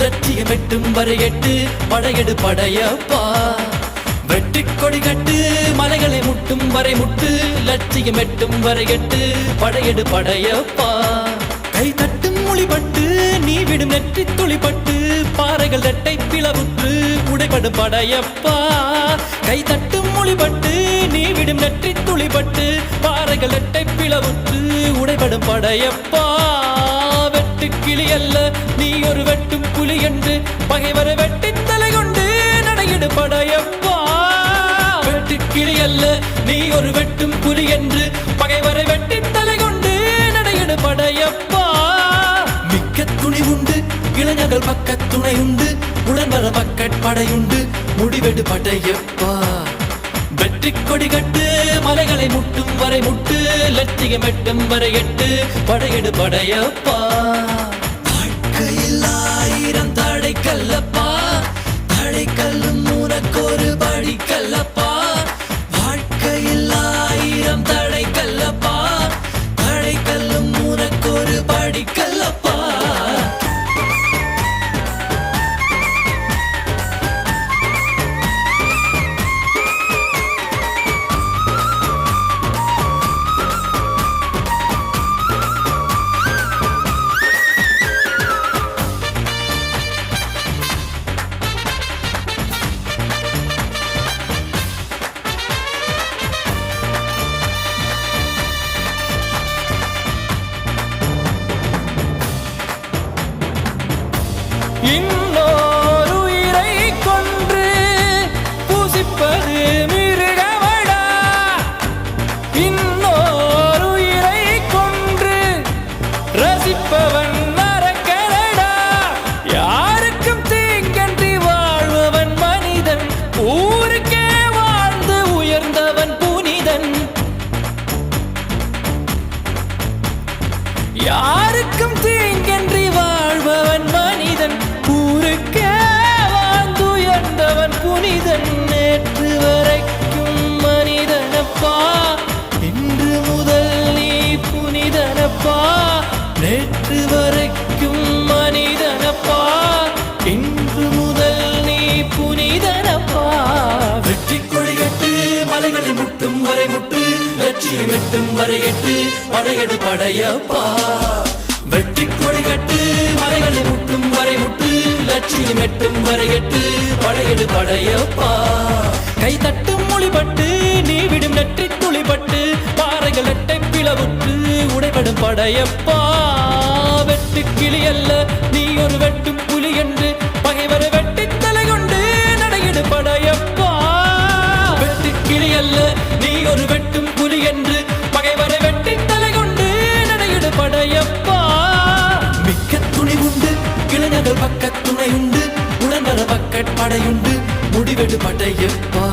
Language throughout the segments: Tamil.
லட்சியம் எட்டும் வரை எட்டு படையெடு படையப்பா. வெற்றி கொடி கட்டு மலைகளை முட்டும் வரை முட்டு லட்சியம் எட்டும் வரை எட்டு படையெடு படையப்பா. கை தட்டும் மொழிபட்டு நீ விடும் நெற்றி துளிப்பட்டு பாறைகள் இரட்டை பிளவுற்று உடைபடும் படையப்பா. கை தட்டும் மொழிபட்டு நீ விடும் நெற்றி துளிப்பட்டு பாறைகள் இரட்டை பிளவுற்று உடைபடும் படையப்பா. வெட்டு கிளி அல்ல நீ ஒரு வெட்டும் புலி என்று பகைவரை வெட்டி தலை கொண்டு நடையிடு படையப்பா. வெட்டு கிளி அல்ல நீ ஒரு வெட்டும் புலி என்று பகைவரை வெட்டி தலை கொண்டு நடையிடு படையப்பா. மிக்க துணி உண்டு இளைஞர்கள் பக்க துணை உண்டு உடன்பர பக்கட் படையுண்டு முடிவெடு படையப்பா. வெற்றி கொடி கட்டு மலைகளை முட்டும் வரை முட்டு லட்சியம் எட்டும் வரை எட்டு படையெடு படையப்பா. வாழ்க்கையில் ஆயிரம் தடை கல்லப்பா தடை கல்லும் உனக்கு ஒரு படி கல்லப்பா. வாழ்க்கையில் ஆயிரம் தடை கல்லப்பா தடை கல்லும் உனக்கு ஒரு படி கல்லப்பா. இன்னொரு உயிரை கொன்று பூசிப்பது மிருகமடா. இன்னொரு உயிரை கொன்று ரசிப்பவன் நரக்கரடா. யாருக்கும் தீங்கன்றி வாழ்பவன் மனிதன் ஊருக்கே வாழ்ந்து உயர்ந்தவன் புனிதன். யாருக்கும் தீங்கன்றி வாழ்பவன் மனிதன் ஊருக்கே வாழ்ந்துயர்ந்தவன் புனிதன். நேற்று வரைக்கும் மனிதனப்பா இன்று முதல் நீ புனிதனப்பா. நேற்று வரைக்கும் மனிதனப்பா இன்று முதல் நீ புனிதனப்பா. வெற்றி கொடி கட்டு மலைகளை முட்டும் வரை முட்டு லட்சியம் எட்டும் வரை எட்டு படையெடு படையப்பா. வெற்றி கொடி கட்டு மலைகளை முட்டும் வரை முட்டு லட்சியம் எட்டும் வரை எட்டு படையெடு படையப்பா. கை தட்டும் மொழிபட்டு நீ விடும் நெற்றி துளிப்பட்டு பாறைகள் இரட்டை பிளவுற்று உடைபடும் படையப்பா. வெட்டு கிளி அல்ல நீ ஒரு வெட்டும் புலி என்று பகைவரை வெட்டி தலை கொண்டு நடையிடு படையப்பா. வெட்டு கிளி அல்ல நீ ஒரு வெட்டும் புலி என்று பகைவரை வெட்டி தலை கொண்டு நடையிடு படையப்பா. மிக்க துணி உண்டு இளைஞர்கள் பக்க துணை உண்டு உடன்பர பக்கட் படையுண்டு முடிவெடு படையப்பா.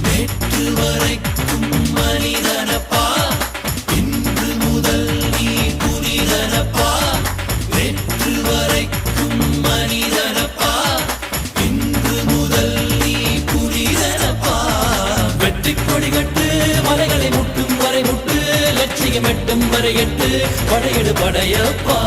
நேற்று வரைக்கும் மனிதனப்பா இன்று முதல் நீ புனிதனப்பா. நேற்று வரைக்கும் மனிதனப்பா இன்று முதல் நீ புனிதனப்பா. வெற்றி கொடி கட்டு மலைகளை முட்டும் வரை முட்டு லட்சியம் எட்டும் வரை எட்டு படையெடு படையப்பா.